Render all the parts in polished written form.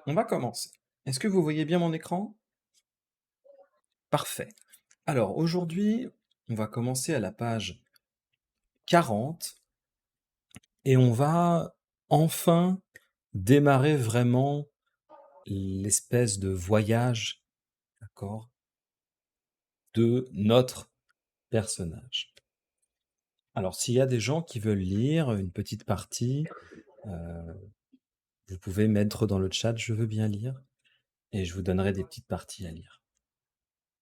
On va commencer. Est-ce que vous voyez bien mon écran? Parfait. Alors aujourd'hui, on va commencer à la page 40 et on va enfin démarrer vraiment l'espèce de voyage, d'accord, de notre personnage. Alors s'il y a des gens qui veulent lire une petite partie, euh, vous pouvez mettre dans le chat «Je veux bien lire» et je vous donnerai des petites parties à lire.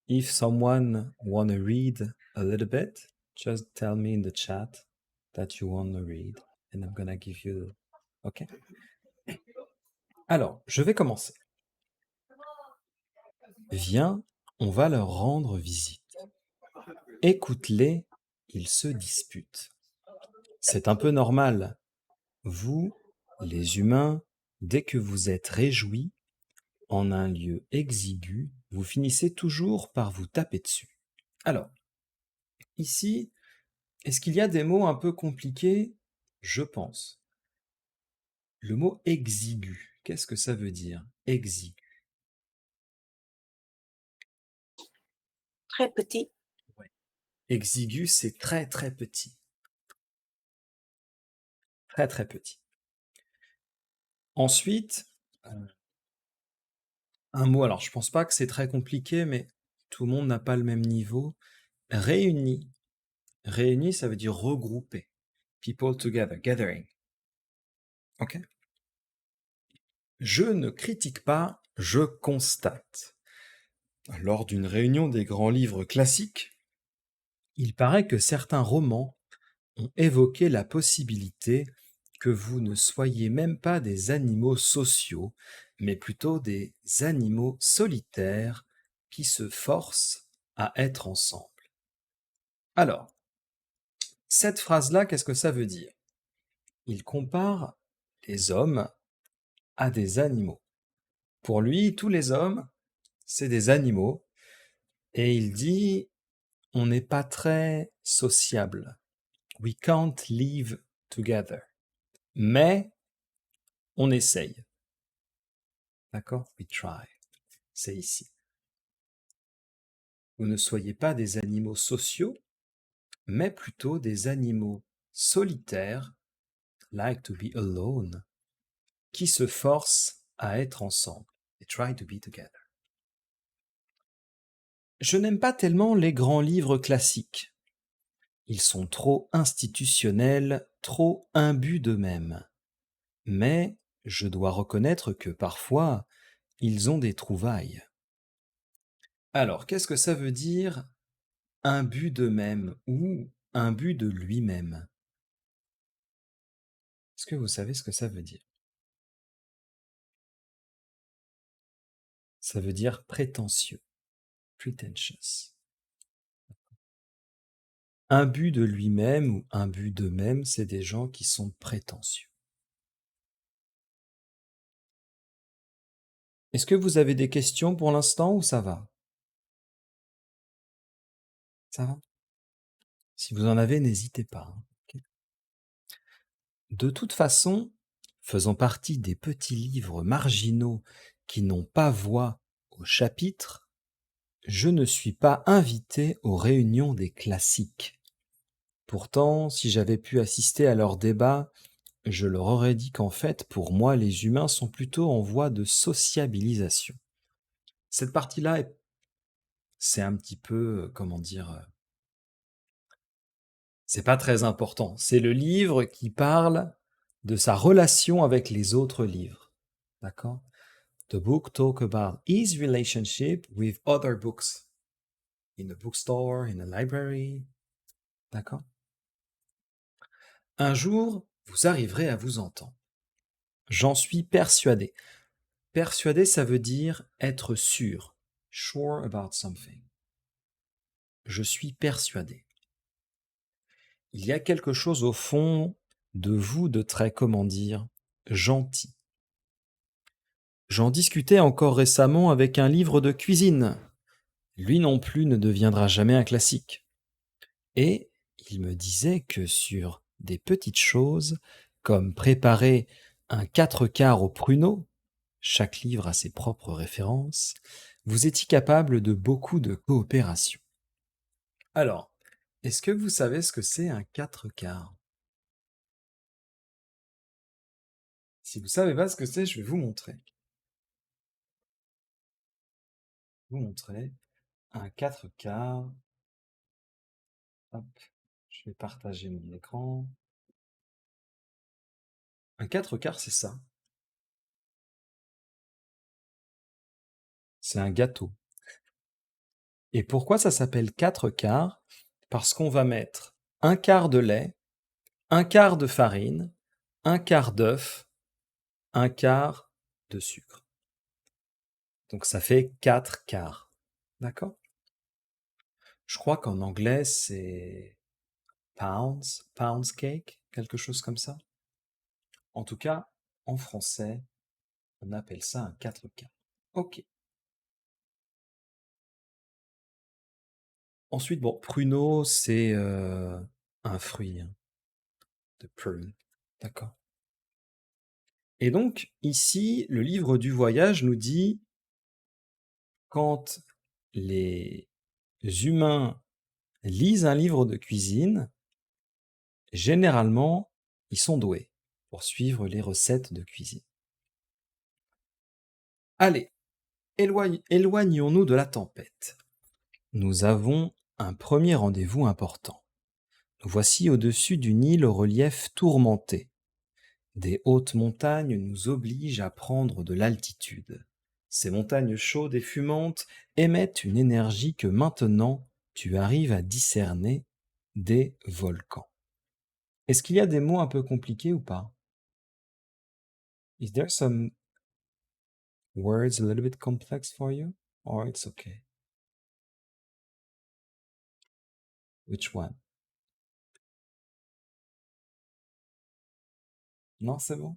If someone wanna read a little bit, just tell me in the chat that you wanna read, and I'm gonna give you. Ok. Alors, je vais commencer. Viens, on va leur rendre visite. Écoute-les, ils se disputent. C'est un peu normal. Vous, les humains, dès que vous êtes réjouis, en un lieu exigu, vous finissez toujours par vous taper dessus. Alors, ici, est-ce qu'il y a des mots un peu compliqués? Je pense. Le mot exigu, qu'est-ce que ça veut dire? Exigu. Très petit. Ouais. Exigu, c'est très très petit. Très très petit. Ensuite, un mot, alors je pense pas que c'est très compliqué, mais tout le monde n'a pas le même niveau. Réuni. Réuni, ça veut dire regrouper. People together, gathering. Ok? Je ne critique pas, je constate. Lors d'une réunion des grands livres classiques, il paraît que certains romans ont évoqué la possibilité que vous ne soyez même pas des animaux sociaux, mais plutôt des animaux solitaires qui se forcent à être ensemble. Alors, cette phrase-là, qu'est-ce que ça veut dire? Il compare les hommes à des animaux. Pour lui, tous les hommes, c'est des animaux, et il dit, on n'est pas très sociable. We can't live together. Mais on essaye. D'accord? We try. C'est ici. Vous ne soyez pas des animaux sociaux, mais plutôt des animaux solitaires, like to be alone, qui se forcent à être ensemble. They try to be together. Je n'aime pas tellement les grands livres classiques. Ils sont trop institutionnels, trop imbus d'eux-mêmes. Mais je dois reconnaître que parfois, ils ont des trouvailles. Alors, qu'est-ce que ça veut dire imbu d'eux-mêmes ou imbu de lui-même? Est-ce que vous savez ce que ça veut dire? Ça veut dire prétentieux, pretentious. Imbu de lui-même ou imbu d'eux-mêmes, c'est des gens qui sont prétentieux. Est-ce que vous avez des questions pour l'instant ou ça va? Ça va? Si vous en avez, n'hésitez pas. Ok. De toute façon, faisant partie des petits livres marginaux qui n'ont pas voix au chapitre, je ne suis pas invité aux réunions des classiques. Pourtant, si j'avais pu assister à leurs débats, je leur aurais dit qu'en fait, pour moi, les humains sont plutôt en voie de sociabilisation. Cette partie-là, c'est un petit peu, comment dire, c'est pas très important. C'est le livre qui parle de sa relation avec les autres livres. D'accord? The book talk about his relationship with other books. In a bookstore, in a library. D'accord? Un jour, vous arriverez à vous entendre. J'en suis persuadé. Persuadé, ça veut dire être sûr. Sure about something. Je suis persuadé. Il y a quelque chose au fond de vous de très, comment dire, gentil. J'en discutais encore récemment avec un livre de cuisine. Lui non plus ne deviendra jamais un classique. Et il me disait que sur des petites choses, comme préparer un 4 quarts au pruneau, chaque livre a ses propres références, vous étiez capable de beaucoup de coopération. Alors, est-ce que vous savez ce que c'est un 4/4? Si vous savez pas ce que c'est, je vais vous montrer. Vous montrer un 4/4. Hop, je vais partager mon écran. Un 4/4, c'est ça. C'est un gâteau. Et pourquoi ça s'appelle 4/4? Parce qu'on va mettre un quart de lait, un quart de farine, un quart d'œuf, un quart de sucre. Donc ça fait 4 quarts. D'accord? Je crois qu'en anglais, c'est pounds cake, quelque chose comme ça. En tout cas, en français, on appelle ça un 4/4. Ok. Ensuite, bon, pruneau, c'est un fruit, hein, de prune. D'accord. Et donc, ici, le livre du voyage nous dit, quand les humains lisent un livre de cuisine, généralement, ils sont doués pour suivre les recettes de cuisine. Allez, éloignons-nous de la tempête. Nous avons un premier rendez-vous important. Nous voici au-dessus d'une île au relief tourmenté. Des hautes montagnes nous obligent à prendre de l'altitude. Ces montagnes chaudes et fumantes émettent une énergie que maintenant tu arrives à discerner: des volcans. Est-ce qu'il y a des mots un peu compliqués ou pas? Is there some words a little bit complex for you? Or it's okay? Which one? Non, c'est bon?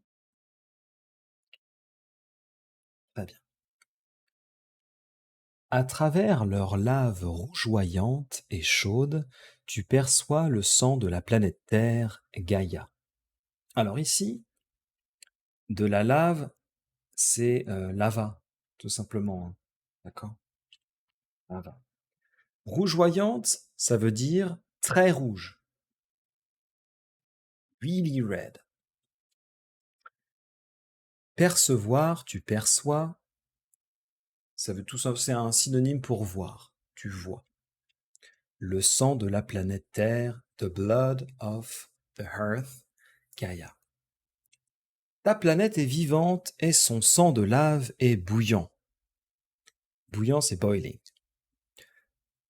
Très bien. À travers leur lave rougeoyante et chaude, tu perçois le sang de la planète Terre, Gaïa. Alors ici, de la lave, c'est lava, tout simplement, hein. D'accord? Lava. Rougeoyante, ça veut dire très rouge. Really red. Percevoir, tu perçois, ça veut tout ça, c'est un synonyme pour voir. Tu vois. Le sang de la planète Terre, the blood of the earth, Gaia. Ta planète est vivante et son sang de lave est bouillant. Bouillant, c'est boiling.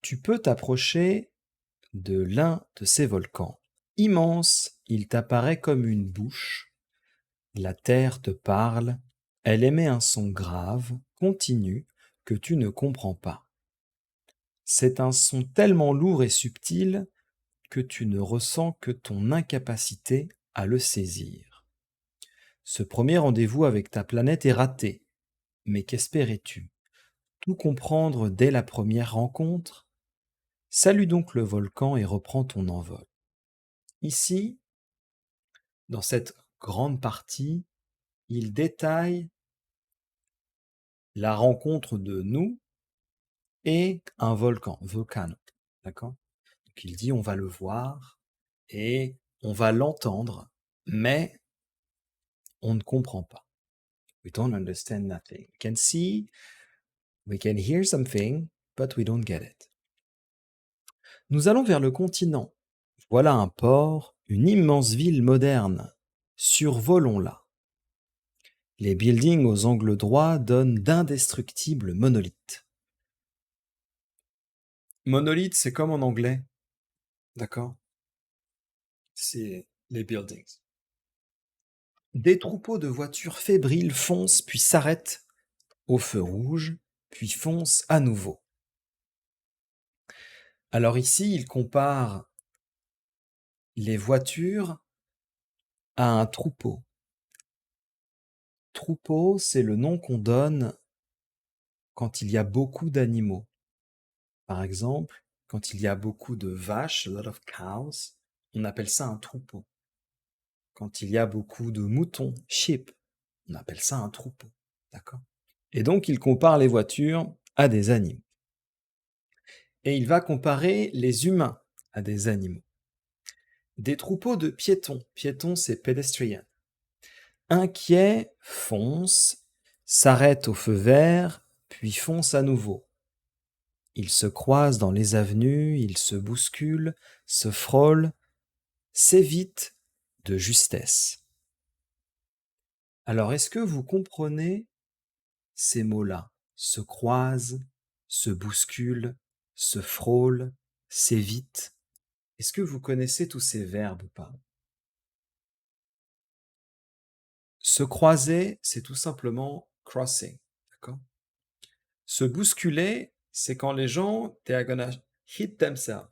Tu peux t'approcher de l'un de ces volcans. Immense, il t'apparaît comme une bouche. La terre te parle. Elle émet un son grave, continu, que tu ne comprends pas. C'est un son tellement lourd et subtil que tu ne ressens que ton incapacité à le saisir. Ce premier rendez-vous avec ta planète est raté. Mais qu'espérais-tu? Tout comprendre dès la première rencontre? Salue donc le volcan et reprends ton envol. Ici, dans cette grande partie, il détaille la rencontre de nous et un volcan, volcano. D'accord? Donc il dit on va le voir et on va l'entendre, mais on ne comprend pas. We don't understand nothing. We can see, we can hear something, but we don't get it. Nous allons vers le continent. Voilà un port, une immense ville moderne. Survolons-la. Les buildings aux angles droits donnent d'indestructibles monolithes. Monolithe, c'est comme en anglais, d'accord? C'est les buildings. Des troupeaux de voitures fébriles foncent puis s'arrêtent au feu rouge, puis foncent à nouveau. Alors ici, il compare les voitures à un troupeau. Troupeau, c'est le nom qu'on donne quand il y a beaucoup d'animaux. Par exemple, quand il y a beaucoup de vaches, a lot of cows, on appelle ça un troupeau. Quand il y a beaucoup de moutons, sheep, on appelle ça un troupeau. D'accord? Et donc, il compare les voitures à des animaux. Et il va comparer les humains à des animaux. Des troupeaux de piétons. Piétons, c'est pedestrian. Inquiets, foncent, s'arrêtent au feu vert, puis foncent à nouveau. Ils se croisent dans les avenues, ils se bousculent, se frôlent, s'évitent de justesse. Alors, est-ce que vous comprenez ces mots-là? Se croisent, se bousculent, se frôlent, s'évitent. Est-ce que vous connaissez tous ces verbes ou pas? Se croiser, c'est tout simplement crossing, d'accord? Se bousculer, c'est quand les gens, they are gonna hit themselves.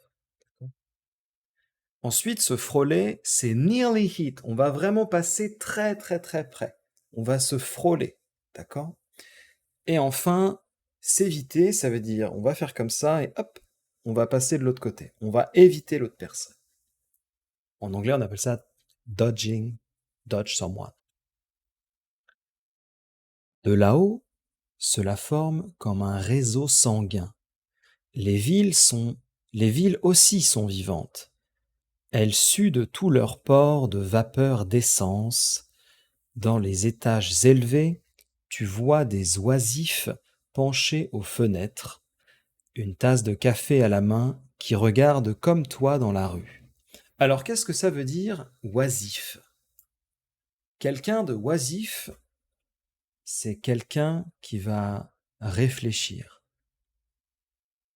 Ensuite, se frôler, c'est nearly hit. On va vraiment passer très très très près. On va se frôler, d'accord? Et enfin, s'éviter, ça veut dire on va faire comme ça et hop, on va passer de l'autre côté. On va éviter l'autre personne. En anglais, on appelle ça dodging, dodge someone. De là-haut, cela forme comme un réseau sanguin. Les villes aussi sont vivantes. Elles suent de tous leurs pores de vapeur d'essence. Dans les étages élevés, tu vois des oisifs penchés aux fenêtres, une tasse de café à la main, qui regardent comme toi dans la rue. Alors qu'est-ce que ça veut dire oisif? Quelqu'un de oisif, c'est quelqu'un qui va réfléchir,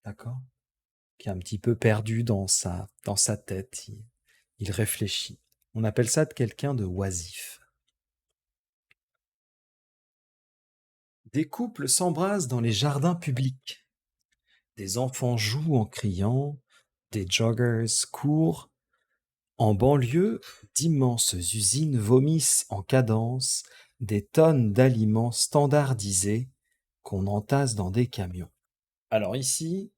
d'accord? Qui est un petit peu perdu dans sa tête, il réfléchit. On appelle ça de quelqu'un de oisif. Des couples s'embrassent dans les jardins publics. Des enfants jouent en criant, des joggers courent. En banlieue, d'immenses usines vomissent en cadence des tonnes d'aliments standardisés qu'on entasse dans des camions. Alors ici,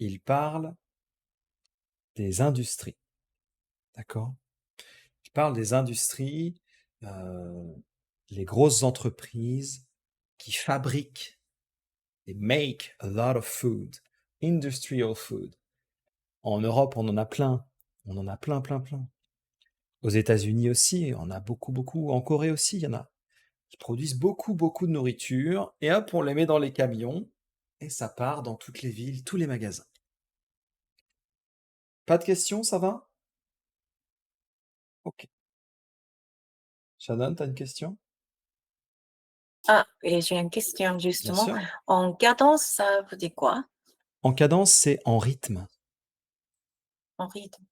il parle des industries, d'accord? Il parle des industries, euh, les grosses entreprises qui fabriquent, they make a lot of food, industrial food. En Europe, on en a plein, on en a plein, plein, plein. Aux États-Unis aussi, on a beaucoup, beaucoup. En Corée aussi, il y en a. Qui produisent beaucoup, beaucoup de nourriture, et hop, on les met dans les camions, et ça part dans toutes les villes, tous les magasins. Pas de questions, ça va? Ok. Shannon, t'as une question? Ah, et j'ai une question Bien justement. sûr. En cadence, ça veut dire quoi? En cadence, c'est en rythme. En rythme.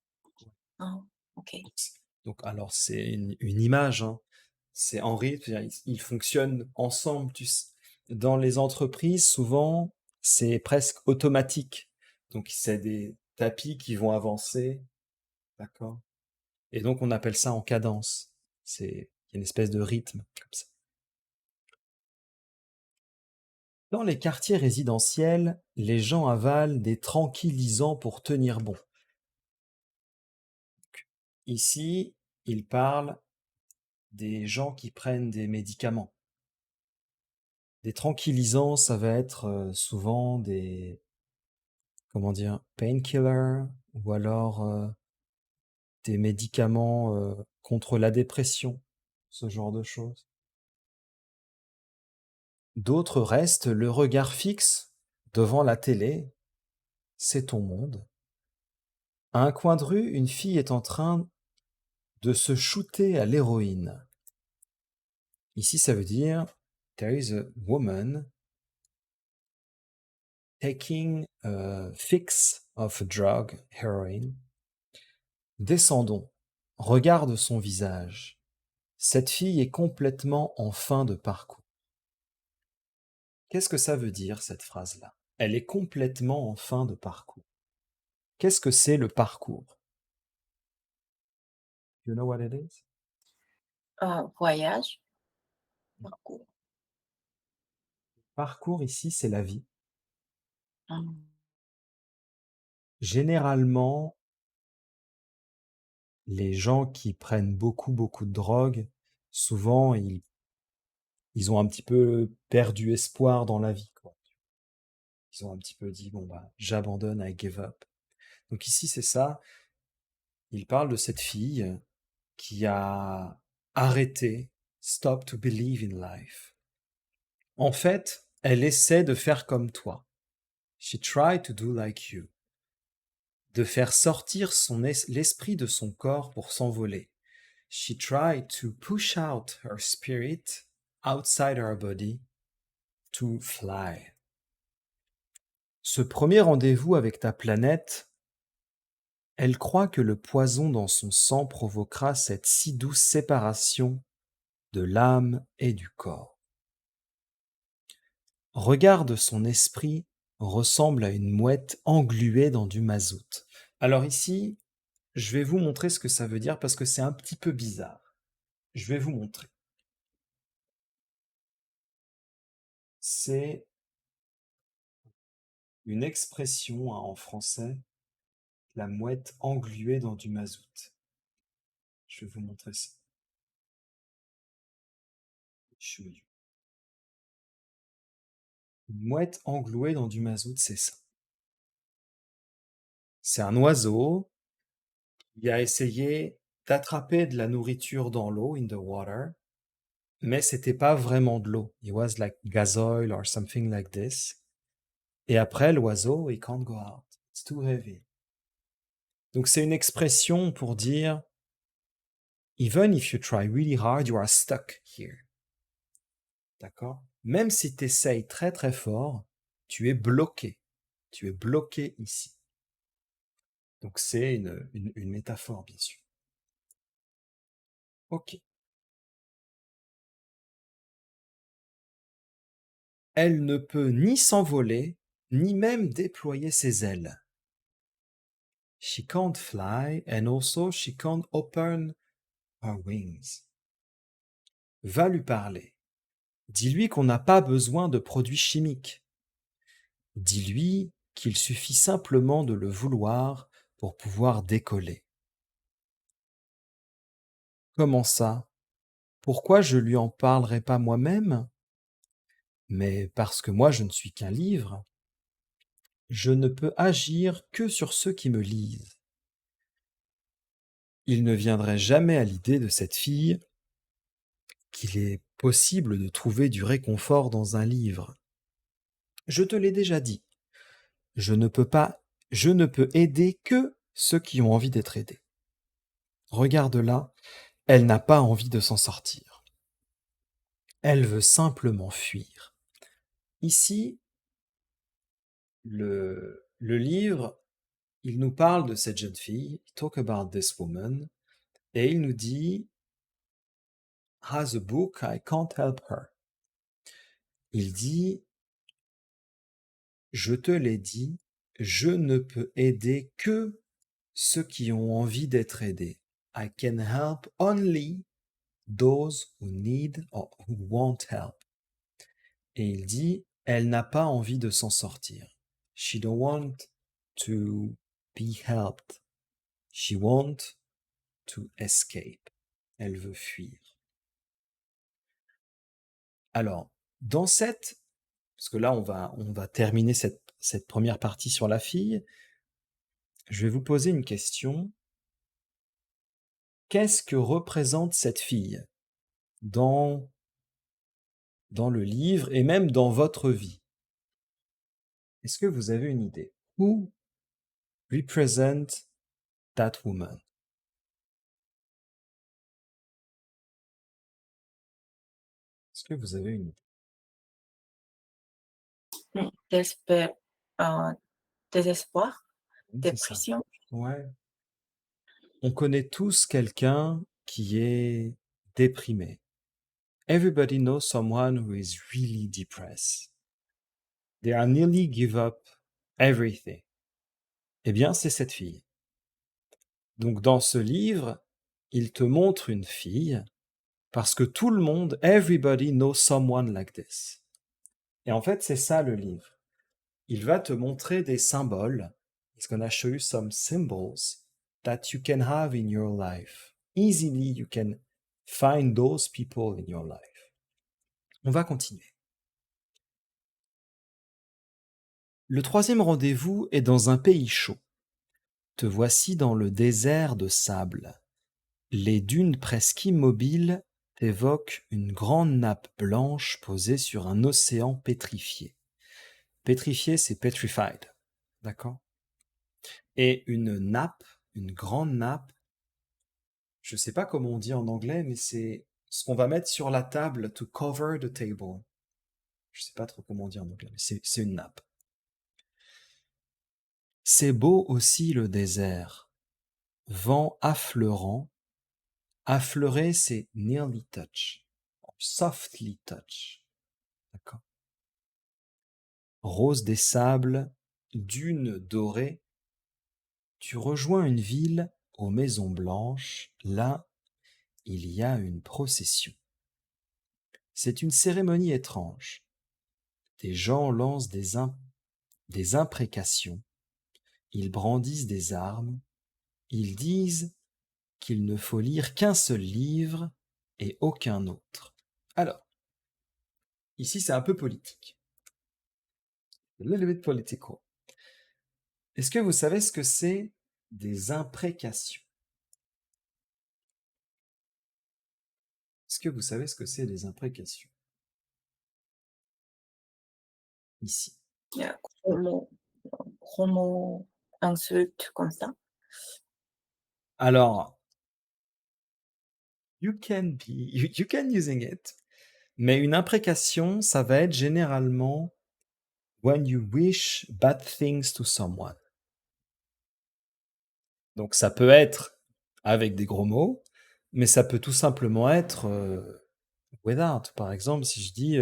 Ah, ok. Alors, c'est une image, hein. C'est en rythme, c'est-à-dire, ils fonctionnent ensemble. Dans les entreprises, souvent, c'est presque automatique. Donc, c'est des tapis qui vont avancer, d'accord? Et donc, on appelle ça en cadence. C'est une espèce de rythme, comme ça. Dans les quartiers résidentiels, les gens avalent des tranquillisants pour tenir bon. Ici, il parle des gens qui prennent des médicaments. Des tranquillisants, ça va être souvent des, comment dire, painkillers, ou alors des médicaments contre la dépression, ce genre de choses. D'autres restent le regard fixe devant la télé, c'est ton monde. À un coin de rue, une fille est en train de se shooter à l'héroïne. Ici, ça veut dire there is a woman taking a fix of a drug, heroin. Descendons. Regarde son visage. Cette fille est complètement en fin de parcours. Qu'est-ce que ça veut dire, cette phrase-là? Elle est complètement en fin de parcours. Qu'est-ce que c'est le parcours? You know what it is? Voyage, parcours. Parcours ici, c'est la vie. Hum, Généralement, les gens qui prennent beaucoup, beaucoup de drogue, souvent, Ils ont un petit peu perdu espoir dans la vie, quoi. Ils ont un petit peu dit, bon, bah, j'abandonne, I give up. Donc ici, c'est ça. Il parle de cette fille qui a arrêté, stop to believe in life. En fait, elle essaie de faire comme toi. She tried to do like you. De faire sortir l'esprit de son corps pour s'envoler. She tried to push out her spirit outside her body to fly. Ce premier rendez-vous avec ta planète, elle croit que le poison dans son sang provoquera cette si douce séparation de l'âme et du corps. Regarde, son esprit ressemble à une mouette engluée dans du mazout. Alors ici, je vais vous montrer ce que ça veut dire parce que c'est un petit peu bizarre. Je vais vous montrer. C'est une expression en français, la mouette engluée dans du mazout. Je vais vous montrer ça. Une mouette engluée dans du mazout, c'est ça. C'est un oiseau qui a essayé d'attraper de la nourriture dans l'eau, in the water, mais c'était pas vraiment de l'eau. It was like gas oil or something like this. Et après, l'oiseau, he can't go out. It's too heavy. Donc c'est une expression pour dire even if you try really hard, you are stuck here. D'accord? Même si tu essayes très très fort, tu es bloqué. Tu es bloqué ici. Donc c'est une métaphore, bien sûr. Ok. Elle ne peut ni s'envoler, ni même déployer ses ailes. She can't fly and also she can't open her wings. Va lui parler. Dis-lui qu'on n'a pas besoin de produits chimiques. Dis-lui qu'il suffit simplement de le vouloir pour pouvoir décoller. Comment ça? Pourquoi je lui en parlerai pas moi-même? Mais parce que moi je ne suis qu'un livre. Je ne peux agir que sur ceux qui me lisent. Il ne viendrait jamais à l'idée de cette fille qu'il est possible de trouver du réconfort dans un livre. Je te l'ai déjà dit, je ne peux aider que ceux qui ont envie d'être aidés. Regarde-la, elle n'a pas envie de s'en sortir. Elle veut simplement fuir. Ici, le livre, il nous parle de cette jeune fille, talk about this woman, et il nous dit, has a book, I can't help her. Il dit, je te l'ai dit, je ne peux aider que ceux qui ont envie d'être aidés. I can help only those who need or who want help. Et il dit, elle n'a pas envie de s'en sortir. She don't want to be helped. She want to escape. Elle veut fuir. Alors, dans parce que là on va terminer cette première partie sur la fille, je vais vous poser une question. Qu'est-ce que représente cette fille dans le livre et même dans votre vie? Est-ce que vous avez une idée? Who represent that woman? Est-ce que vous avez une idée? Désesper- euh, désespoir, Oui, c'est ça. dépression. Ouais. On connaît tous quelqu'un qui est déprimé. Everybody knows someone who is really depressed. They are nearly give up everything. Eh bien, c'est cette fille. Donc, dans ce livre, il te montre une fille parce que tout le monde, everybody knows someone like this. Et en fait, c'est ça le livre. Il va te montrer des symboles. He's gonna show you some symbols that you can have in your life. Easily, you can find those people in your life. On va continuer. Le troisième rendez-vous est dans un pays chaud. Te voici dans le désert de sable. Les dunes presque immobiles évoquent une grande nappe blanche posée sur un océan pétrifié. Pétrifié, c'est petrified, d'accord? Et une nappe, une grande nappe, je ne sais pas comment on dit en anglais, mais c'est ce qu'on va mettre sur la table, to cover the table. Je ne sais pas trop comment on dit en anglais, mais c'est une nappe. C'est beau aussi le désert. Vent affleurant. Affleurer, c'est nearly touch. Softly touch. D'accord. Rose des sables, dunes dorées. Tu rejoins une ville aux maisons blanches. Là, il y a une procession. C'est une cérémonie étrange. Des gens lancent des imprécations. Ils brandissent des armes. Ils disent qu'il ne faut lire qu'un seul livre et aucun autre. Alors, ici c'est un peu politique. A little bit political. Est-ce que vous savez ce que c'est des imprécations? Est-ce que vous savez ce que c'est des imprécations? Ici. Gros mots, gros mots, insultes comme ça. Alors, you can using it, mais une imprécation, ça va être généralement when you wish bad things to someone. Donc ça peut être avec des gros mots, mais ça peut tout simplement être without. Par exemple, si je dis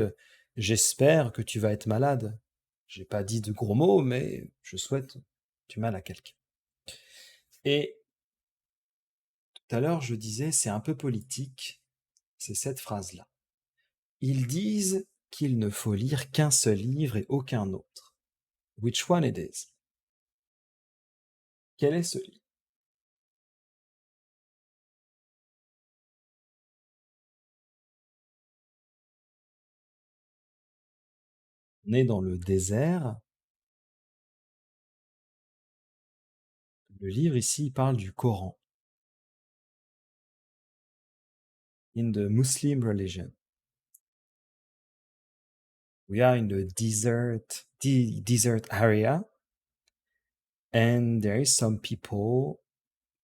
j'espère que tu vas être malade, j'ai pas dit de gros mots, mais je souhaite du mal à quelqu'un. Et tout à l'heure, je disais, c'est un peu politique, c'est cette phrase-là. Ils disent qu'il ne faut lire qu'un seul livre et aucun autre. Which one it is? Quel est ce livre? On est dans le désert. Le livre ici il parle du Coran. In the Muslim religion. We are in the desert area, and there is some people,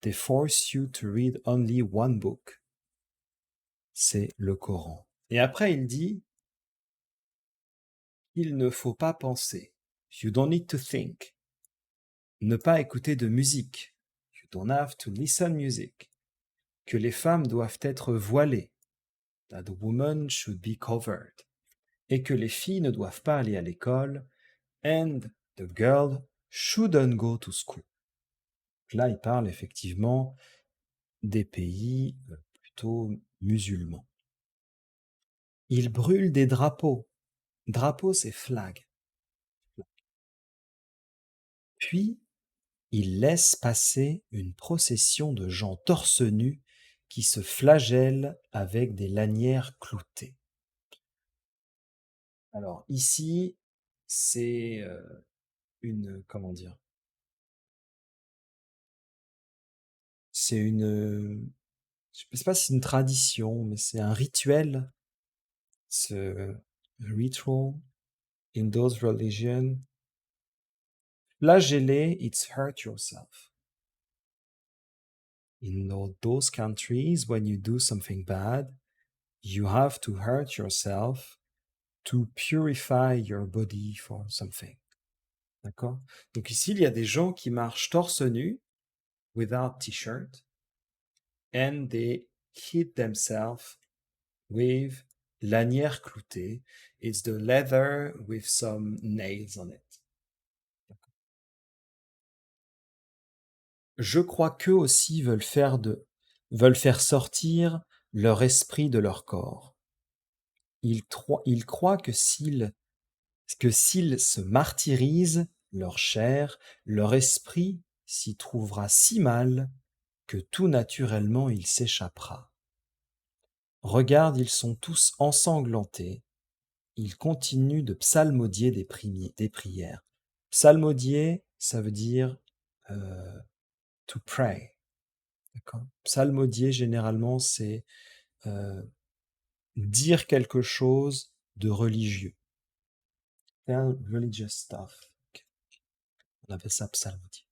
they force you to read only one book. C'est le Coran. Et après, il dit, il ne faut pas penser. You don't need to think. Ne pas écouter de musique. You don't have to listen music. Que les femmes doivent être voilées. That the woman should be covered. Et que les filles ne doivent pas aller à l'école. And the girl shouldn't go to school. Là, il parle effectivement des pays plutôt musulmans. Il brûle des drapeaux. Drapeau, c'est flag. Puis, il laisse passer une procession de gens torse nus qui se flagellent avec des lanières cloutées. Alors ici, c'est une, comment dire, c'est une, je sais pas si c'est une tradition, mais c'est un rituel. Ce ritual in those religions. Flageller, it's hurt yourself. In those countries, when you do something bad, you have to hurt yourself to purify your body for something. D'accord? Donc ici, il y a des gens qui marchent torse nu, without t-shirt, and they hit themselves with lanières cloutées. It's the leather with some nails on it. Je crois qu'eux aussi veulent faire sortir leur esprit de leur corps. Ils croient que s'ils se martyrisent, leur chair, leur esprit s'y trouvera si mal que tout naturellement il s'échappera. Regarde, ils sont tous ensanglantés, il continue de psalmodier des prières. Psalmodier, ça veut dire to pray. D'accord. Psalmodier, généralement, c'est dire quelque chose de religieux. Tell religious stuff. On appelle ça psalmodier.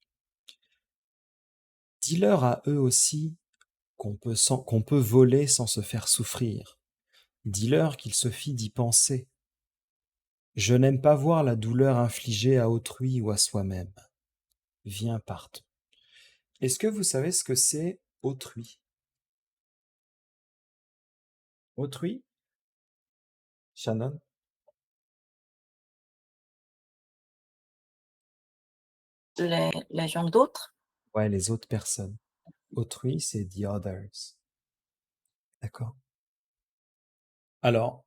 Dis-leur à eux aussi qu'on peut voler sans se faire souffrir. Dis-leur qu'il suffit d'y penser. Je n'aime pas voir la douleur infligée à autrui ou à soi-même. Viens, partons. Est-ce que vous savez ce que c'est autrui? Autrui? Shannon? Les gens d'autres? Ouais, les autres personnes. Autrui, c'est the others. D'accord? Alors,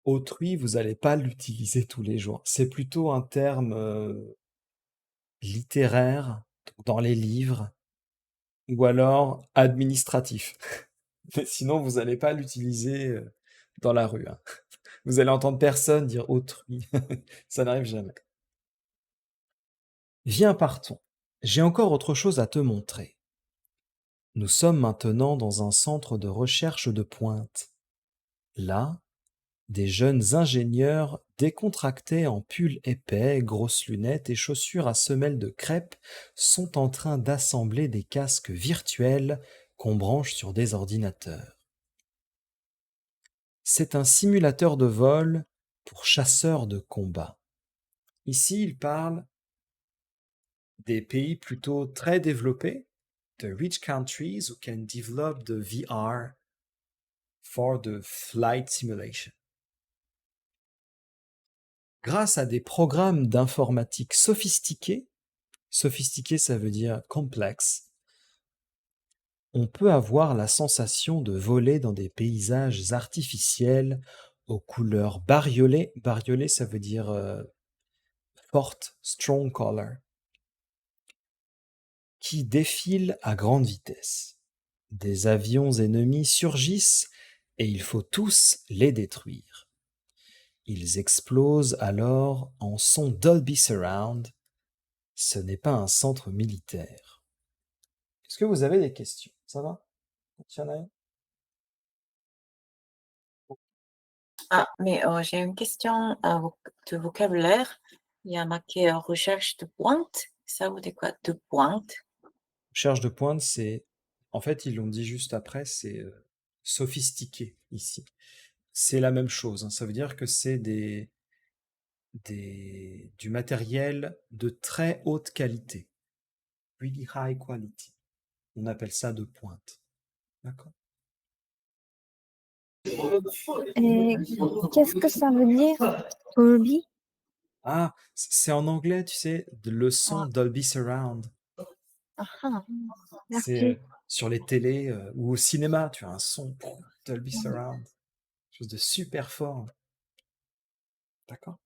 autrui, vous n'allez pas l'utiliser tous les jours. C'est plutôt un terme littéraire dans les livres ou alors administratif. Mais sinon, vous n'allez pas l'utiliser dans la rue, hein. Vous allez entendre personne dire autrui. Ça n'arrive jamais. Viens, partons. J'ai encore autre chose à te montrer. Nous sommes maintenant dans un centre de recherche de pointe. Là, des jeunes ingénieurs décontractés en pull épais, grosses lunettes et chaussures à semelles de crêpe sont en train d'assembler des casques virtuels qu'on branche sur des ordinateurs. C'est un simulateur de vol pour chasseurs de combat. Ici, il parle des pays plutôt très développés, the rich countries who can develop the VR for the flight simulation. Grâce à des programmes d'informatique sophistiqués, sophistiqué ça veut dire complexe, on peut avoir la sensation de voler dans des paysages artificiels aux couleurs bariolées. Bariolées, ça veut dire forte, strong color, qui défilent à grande vitesse. Des avions ennemis surgissent et il faut tous les détruire. Ils explosent alors en son Dolby Surround. Ce n'est pas un centre militaire. Est-ce que vous avez des questions? Ça va? Il y en a une? Ah, mais j'ai une question de vocabulaire. Il y a marqué recherche de pointe. Ça veut dire quoi, de pointe? Recherche de pointe, c'est... En fait, ils l'ont dit juste après, c'est sophistiqué ici. C'est la même chose, hein. Ça veut dire que c'est du matériel de très haute qualité. Really high quality. On appelle ça de pointe. D'accord. Et qu'est-ce que ça veut dire, Dolby? Ah, c'est en anglais, tu sais, le son Ah, Dolby Surround. Ah, C'est merci. sur les télés ou au cinéma, tu as un son Dolby Surround. Quelque chose de super fort. D'accord.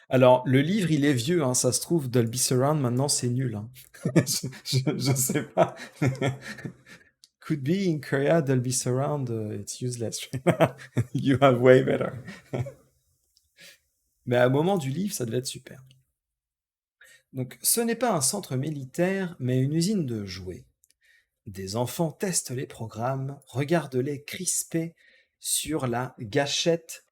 Alors, le livre, il est vieux, hein, ça se trouve, Dolby Surround, maintenant, c'est nul, hein. Je sais pas. Could be in Korea, Dolby Surround, it's useless. You have way better. Mais à un moment du livre, ça devait être super. Donc, ce n'est pas un centre militaire, mais une usine de jouets. Des enfants testent les programmes, regardent-les crisper sur la gâchette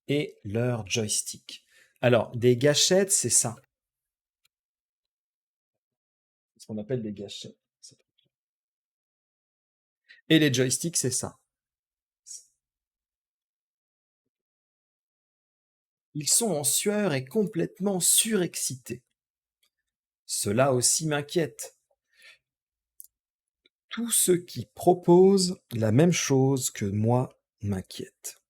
et leur joystick. Alors, des gâchettes, c'est ça. C'est ce qu'on appelle des gâchettes. Et les joysticks, c'est ça. Ils sont en sueur et complètement surexcités. Cela aussi m'inquiète. Tous ceux qui proposent la même chose que moi m'inquiètent.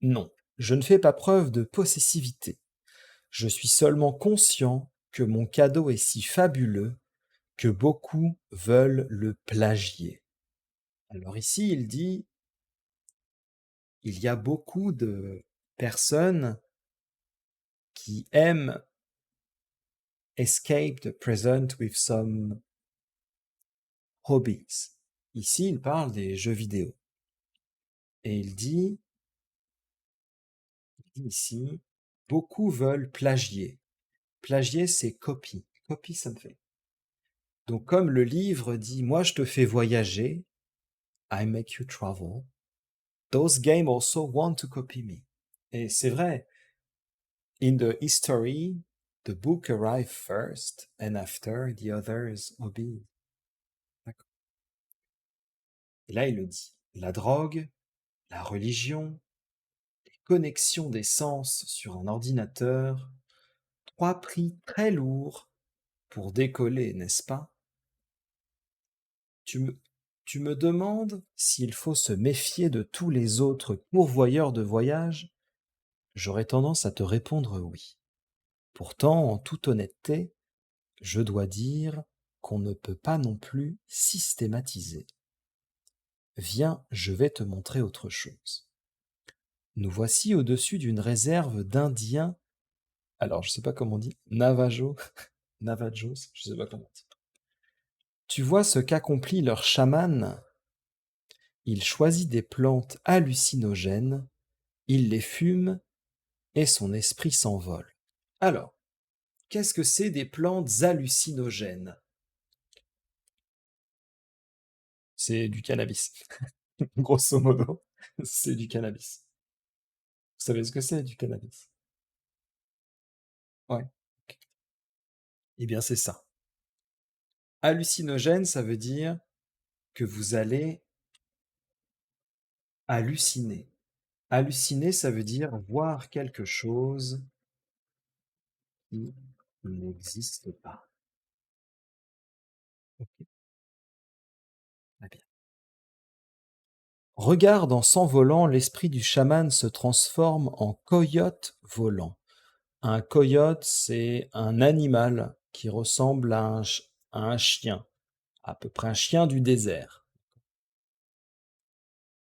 Non, je ne fais pas preuve de possessivité. Je suis seulement conscient que mon cadeau est si fabuleux que beaucoup veulent le plagier. Alors ici, il dit, il y a beaucoup de personnes qui aiment escape the present with some hobbies. Ici, il parle des jeux vidéo. Et il dit ici, beaucoup veulent plagier. Plagier, c'est copy. Copy something. Donc, comme le livre dit, moi je te fais voyager, I make you travel, those games also want to copy me. Et c'est vrai, in the history, the book arrived first, and after the others obey. D'accord. Et là, il le dit, la drogue, la religion, les connexions des sens sur un ordinateur, trois prix très lourds pour décoller, n'est-ce pas? Tu me demandes s'il faut se méfier de tous les autres pourvoyeurs de voyages? J'aurais tendance à te répondre oui. Pourtant, en toute honnêteté, je dois dire qu'on ne peut pas non plus systématiser. Viens, je vais te montrer autre chose. Nous voici au-dessus d'une réserve d'Indiens. Alors, je sais pas comment on dit. Navajos, je sais pas comment on dit. Tu vois ce qu'accomplit leur chaman? Il choisit des plantes hallucinogènes, il les fume et son esprit s'envole. Alors, qu'est-ce que c'est des plantes hallucinogènes? C'est du cannabis. Grosso modo, c'est du cannabis. Vous savez ce que c'est du cannabis? Ouais. Eh bien, c'est ça. Hallucinogène, ça veut dire que vous allez halluciner. Halluciner, ça veut dire voir quelque chose qui n'existe pas. Ok. Très bien. Regarde en s'envolant, l'esprit du chaman se transforme en coyote volant. Un coyote, c'est un animal qui ressemble à un chien, à peu près un chien du désert.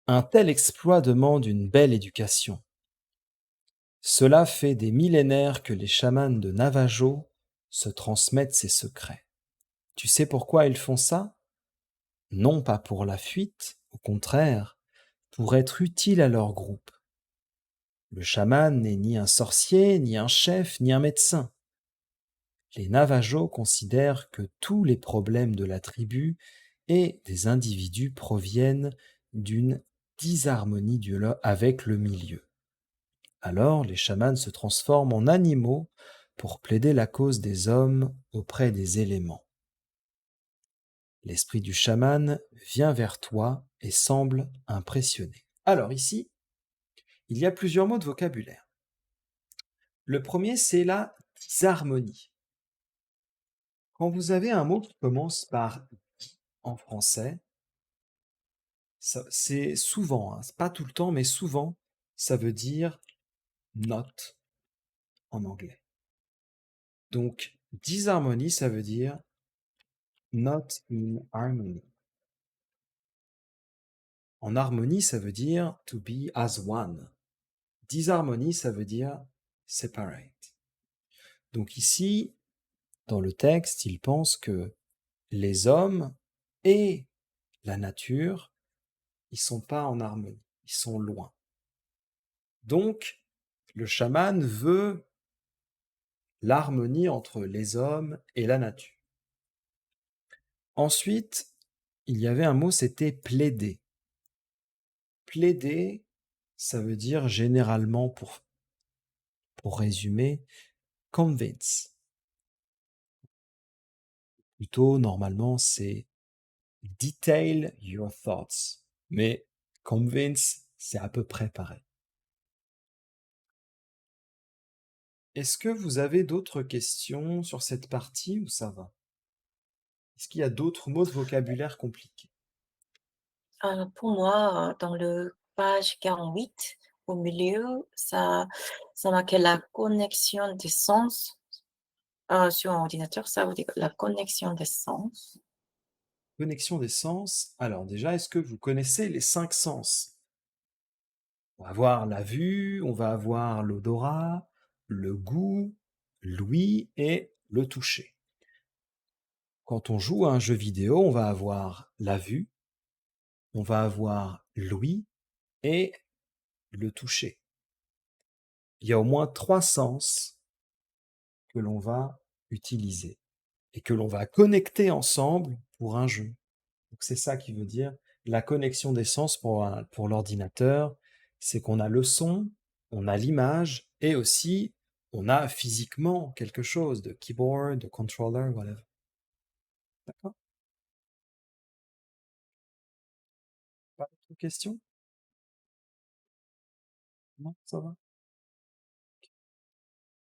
Un tel exploit demande une belle éducation. Cela fait des millénaires que les chamans de Navajo se transmettent ces secrets. Tu sais pourquoi ils font ça? Non pas pour la fuite, au contraire, pour être utile à leur groupe. Le chaman n'est ni un sorcier, ni un chef, ni un médecin. Les Navajos considèrent que tous les problèmes de la tribu et des individus proviennent d'une disharmonie avec le milieu. Alors les chamans se transforment en animaux pour plaider la cause des hommes auprès des éléments. L'esprit du chaman vient vers toi et semble impressionné. Alors ici, il y a plusieurs mots de vocabulaire. Le premier, c'est la disharmonie. Quand vous avez un mot qui commence par di en français, c'est souvent, hein, c'est pas tout le temps, mais souvent, ça veut dire not en anglais. Donc, disharmonie, ça veut dire not in harmony. En harmonie, ça veut dire to be as one. Disharmonie, ça veut dire separate. Donc ici, dans le texte, il pense que les hommes et la nature, ils sont pas en harmonie, ils sont loin. Donc, le chaman veut l'harmonie entre les hommes et la nature. Ensuite, il y avait un mot, c'était plaider. Plaider, ça veut dire généralement, pour résumer, convince. Plutôt, normalement, c'est detail your thoughts. Mais convince, c'est à peu près pareil. Est-ce que vous avez d'autres questions sur cette partie ou ça va? Est-ce qu'il y a d'autres mots de vocabulaire compliqués? Pour moi, dans le page 48, au milieu, ça marquait la connexion des sens. Sur un ordinateur, ça veut dire la connexion des sens. Connexion des sens. Alors déjà, est-ce que vous connaissez les 5 sens? On va avoir la vue, on va avoir l'odorat, le goût, l'ouïe et le toucher. Quand on joue à un jeu vidéo, on va avoir la vue, on va avoir l'ouïe et le toucher. Il y a au moins 3 sens que l'on va utiliser et que l'on va connecter ensemble pour un jeu. Donc c'est ça qui veut dire la connexion des sens pour l'ordinateur, c'est qu'on a le son, on a l'image et aussi on a physiquement quelque chose de keyboard, de controller, whatever. D'accord? Pas d'autres questions? Non, ça va?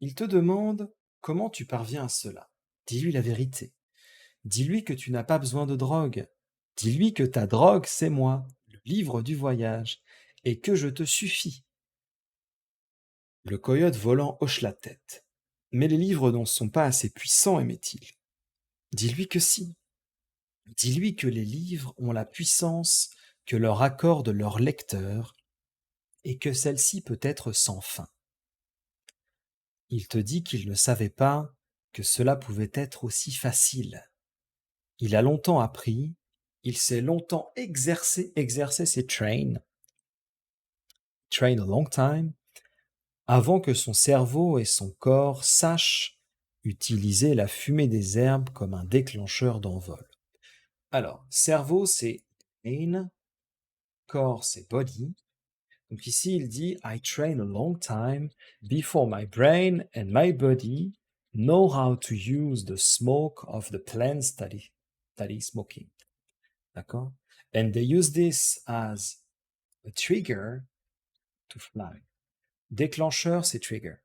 Il te demande comment tu parviens à cela. Dis-lui la vérité. Dis-lui que tu n'as pas besoin de drogue. Dis-lui que ta drogue, c'est moi, le livre du voyage, et que je te suffis. Le coyote volant hoche la tête. Mais les livres ne sont pas assez puissants, aimait-il. Dis-lui que si. Dis-lui que les livres ont la puissance que leur accorde leur lecteur, et que celle-ci peut être sans fin. Il te dit qu'il ne savait pas que cela pouvait être aussi facile. Il a longtemps appris, il s'est longtemps exercé c'est train a long time, avant que son cerveau et son corps sachent utiliser la fumée des herbes comme un déclencheur d'envol. Alors, cerveau, c'est brain, corps, c'est body. Donc ici, il dit I train a long time before my brain and my body know how to use the smoke of the plants that is smoking. D'accord? And they use this as a trigger to fly. Déclencheur, c'est trigger.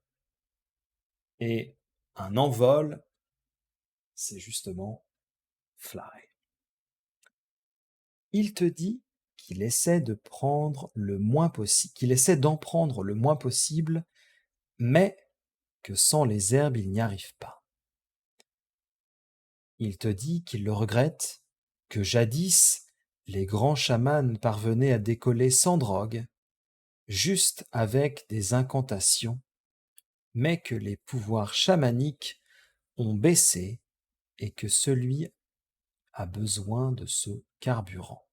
Et un envol, c'est justement fly. Il te dit qu'il essaie de prendre le moins possible, qu'il essaie d'en prendre le moins possible, mais que sans les herbes, il n'y arrive pas. Il te dit qu'il le regrette, que jadis, les grands chamans parvenaient à décoller sans drogue, juste avec des incantations, mais que les pouvoirs chamaniques ont baissé et que celui a besoin de ce carburant.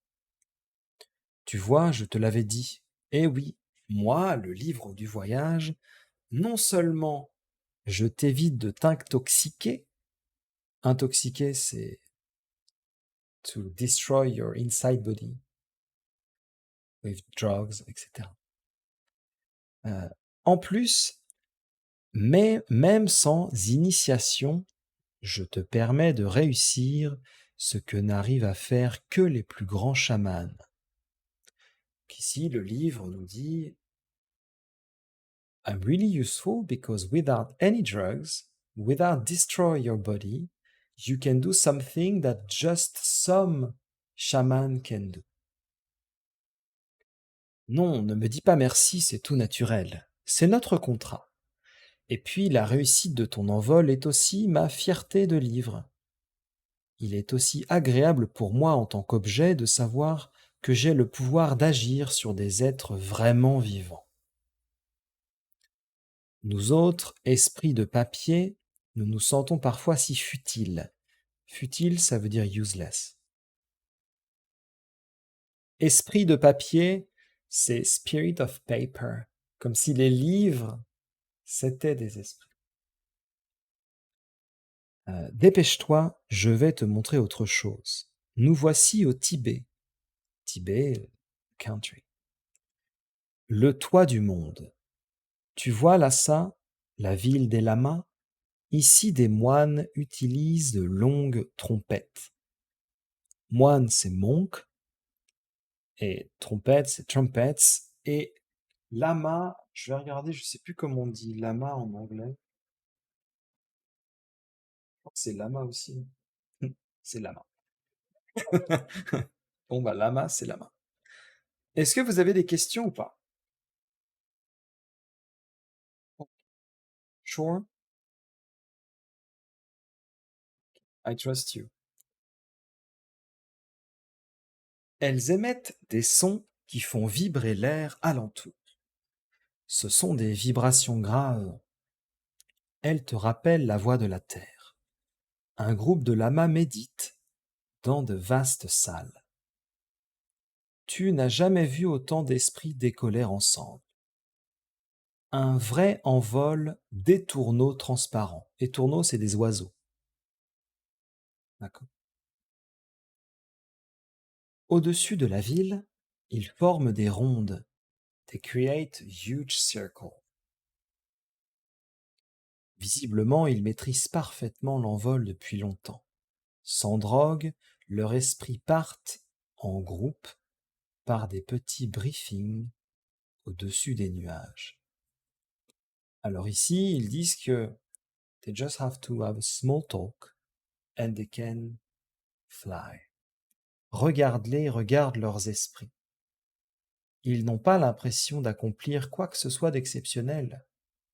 Tu vois, je te l'avais dit. Eh oui, moi, le livre du voyage, non seulement je t'évite de t'intoxiquer, intoxiquer c'est to destroy your inside body with drugs, etc. En plus, mais même sans initiation, je te permets de réussir ce que n'arrivent à faire que les plus grands chamans. Ici, le livre nous dit I'm really useful because without any drugs, without destroy your body, you can do something that just some shaman can do. Non, ne me dis pas merci, c'est tout naturel. C'est notre contrat. Et puis la réussite de ton envol est aussi ma fierté de livre. Il est aussi agréable pour moi en tant qu'objet de savoir que j'ai le pouvoir d'agir sur des êtres vraiment vivants. Nous autres, esprits de papier, nous nous sentons parfois si futiles. Futile, ça veut dire useless. Esprit de papier, c'est spirit of paper, comme si les livres, c'étaient des esprits. Dépêche-toi, je vais te montrer autre chose. Nous voici au Tibet. Tibet, country. Le toit du monde. Tu vois Lhasa, la ville des lamas? Ici, des moines utilisent de longues trompettes. Moine, c'est monk, et trompette, c'est trumpets, et lama, je vais regarder, je sais plus comment on dit lama en anglais. Je crois que c'est lama aussi. C'est lama. Bon, bah, lama, c'est lama. Est-ce que vous avez des questions ou pas? Sure? I trust you. Elles émettent des sons qui font vibrer l'air alentour. Ce sont des vibrations graves. Elles te rappellent la voix de la terre. Un groupe de lamas médite dans de vastes salles. Tu n'as jamais vu autant d'esprits décoller ensemble. Un vrai envol d'étourneaux transparents. Étourneaux, c'est des oiseaux. D'accord. Au-dessus de la ville, ils forment des rondes. They create huge circles. Visiblement, ils maîtrisent parfaitement l'envol depuis longtemps. Sans drogue, leurs esprits partent en groupe par des petits briefings au-dessus des nuages. Alors ici, ils disent que they just have to have a small talk and they can fly. Regarde-les, regarde leurs esprits. Ils n'ont pas l'impression d'accomplir quoi que ce soit d'exceptionnel.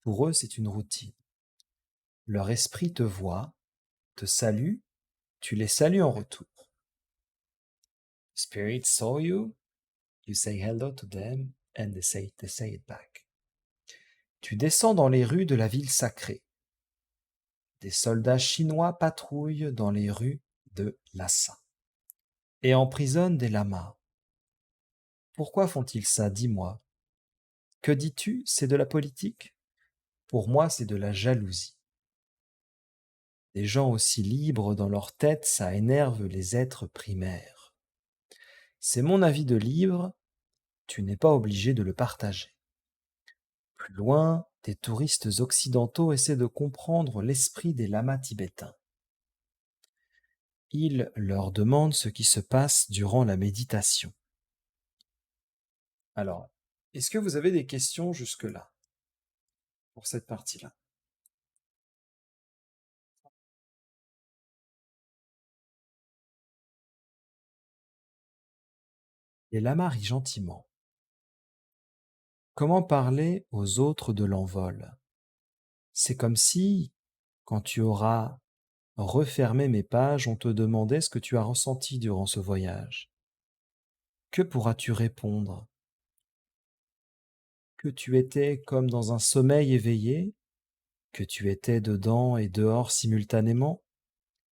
Pour eux, c'est une routine. Leur esprit te voit, te salue, tu les salues en retour. Spirit saw you, you say hello to them, and they say it back. Tu descends dans les rues de la ville sacrée. Des soldats chinois patrouillent dans les rues de Lhasa et emprisonnent des lamas. Pourquoi font-ils ça, dis-moi? Que dis-tu? C'est de la politique? Pour moi, c'est de la jalousie. Des gens aussi libres dans leur tête, ça énerve les êtres primaires. C'est mon avis de libre, tu n'es pas obligé de le partager. Plus loin, des touristes occidentaux essaient de comprendre l'esprit des lamas tibétains. Ils leur demandent ce qui se passe durant la méditation. Alors, est-ce que vous avez des questions jusque-là pour cette partie-là? Les lamas rient gentiment. Comment parler aux autres de l'envol? C'est comme si, quand tu auras refermé mes pages, on te demandait ce que tu as ressenti durant ce voyage. Que pourras-tu répondre? Que tu étais comme dans un sommeil éveillé? Que tu étais dedans et dehors simultanément?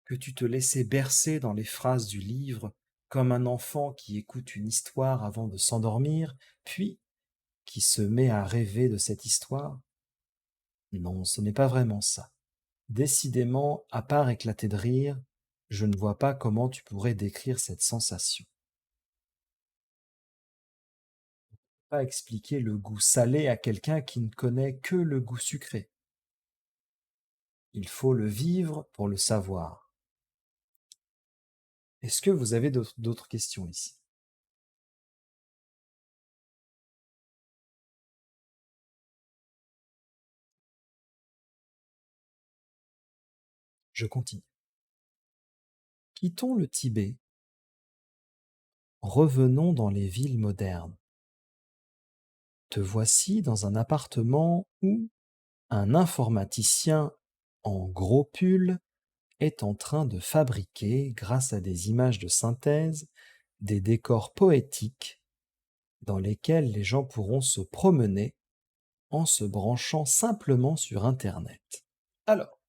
Que tu te laissais bercer dans les phrases du livre comme un enfant qui écoute une histoire avant de s'endormir, puis qui se met à rêver de cette histoire? Non, ce n'est pas vraiment ça. Décidément, à part éclater de rire, je ne vois pas comment tu pourrais décrire cette sensation. Pas expliquer le goût salé à quelqu'un qui ne connaît que le goût sucré. Il faut le vivre pour le savoir. Est-ce que vous avez d'autres questions ici? Je continue. Quittons le Tibet. Revenons dans les villes modernes. Te voici dans un appartement où un informaticien en gros pull est en train de fabriquer, grâce à des images de synthèse, des décors poétiques dans lesquels les gens pourront se promener en se branchant simplement sur Internet. Alors,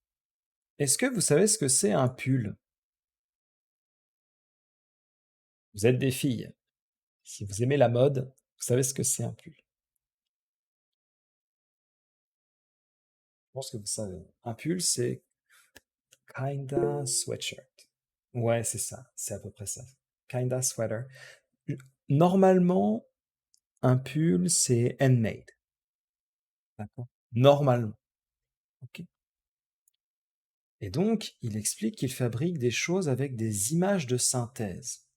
est-ce que vous savez ce que c'est un pull? Vous êtes des filles. Si vous aimez la mode, vous savez ce que c'est un pull. Je pense que vous savez. Un pull, c'est kinda sweatshirt. Ouais, c'est ça. C'est à peu près ça. Kinda sweater. Normalement, un pull, c'est handmade. D'accord? Normalement. Ok. Et donc, il explique qu'il fabrique des choses avec des images de synthèse.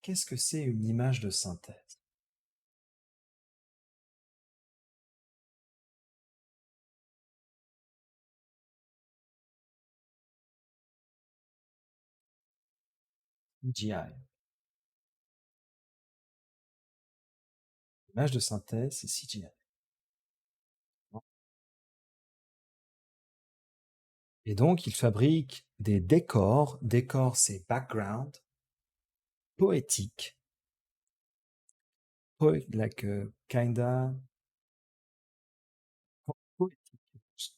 Qu'est-ce que c'est une image de synthèse? CGI. Image de synthèse, c'est CGI. Et donc, il fabrique des décors. Décor, c'est background. Poétique. Like kinda. Poétique.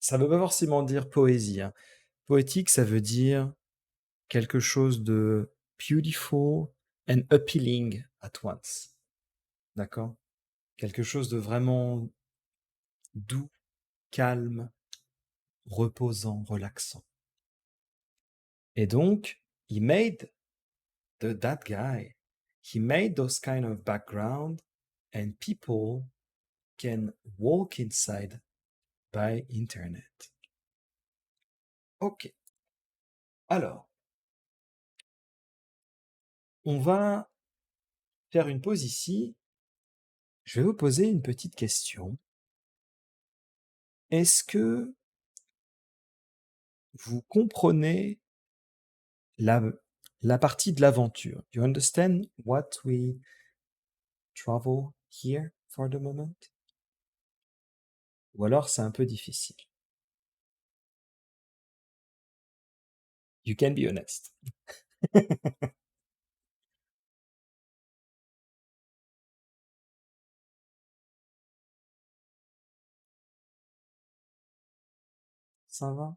Ça ne veut pas forcément dire poésie, hein. Poétique, ça veut dire quelque chose de beautiful and appealing at once. D'accord? Quelque chose de vraiment doux, calme, reposant, relaxant. Et donc, that guy, he made those kind of background and people can walk inside by internet. Ok. Alors, on va faire une pause ici. Je vais vous poser une petite question. Est-ce que vous comprenez la partie de l'aventure? Do you understand what we travel here for the moment? Ou alors c'est un peu difficile? You can be honest. Ça va?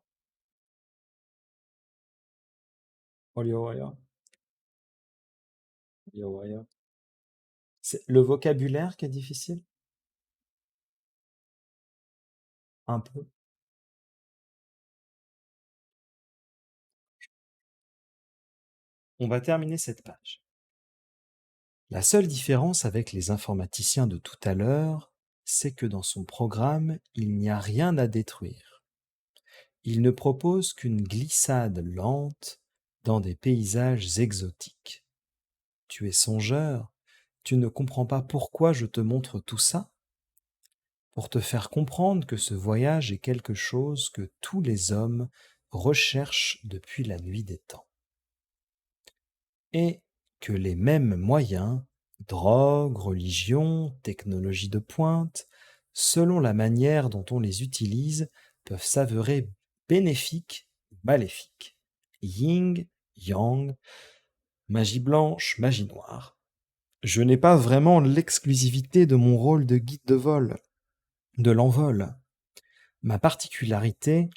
Olio, olio. Olio, olio. C'est le vocabulaire qui est difficile? Un peu. On va terminer cette page. La seule différence avec les informaticiens de tout à l'heure, c'est que dans son programme, il n'y a rien à détruire. Il ne propose qu'une glissade lente dans des paysages exotiques. Tu es songeur? Tu ne comprends pas pourquoi je te montre tout ça? Pour te faire comprendre que ce voyage est quelque chose que tous les hommes recherchent depuis la nuit des temps. Et que les mêmes moyens, drogue, religion, technologie de pointe, selon la manière dont on les utilise, peuvent s'avérer bénéfiques ou maléfiques. Yin, yang, magie blanche, magie noire. Je n'ai pas vraiment l'exclusivité de mon rôle de guide de vol, de l'envol. Ma particularité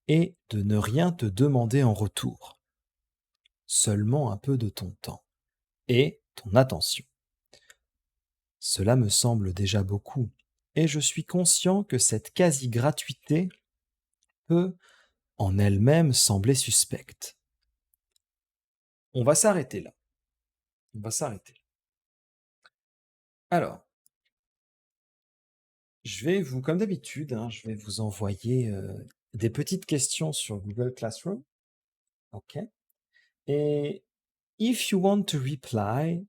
est de ne rien te demander en retour, seulement un peu de ton temps et ton attention. Cela me semble déjà beaucoup, et je suis conscient que cette quasi-gratuité peut en elle-même sembler suspecte. On va s'arrêter là. On va s'arrêter. Alors, je vais vous, comme d'habitude, je vais vous envoyer des petites questions sur Google Classroom. OK. Et if you want to reply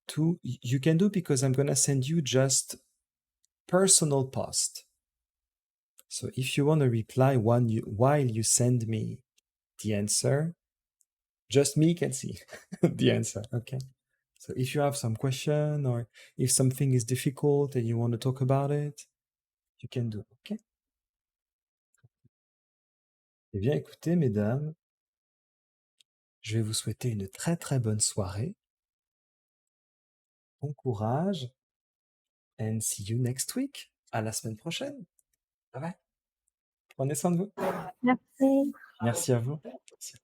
to, you can do because I'm going to send you just personal post. So if you want to reply while you send me the answer, just me can see the answer. Okay. So if you have some question or if something is difficult and you want to talk about it, you can do. Okay. Eh bien, écoutez, mesdames, je vais vous souhaiter une très très bonne soirée. Bon courage. And see you next week. À la semaine prochaine. Bye bye. Prenez soin de vous. Merci. Merci à vous. Merci.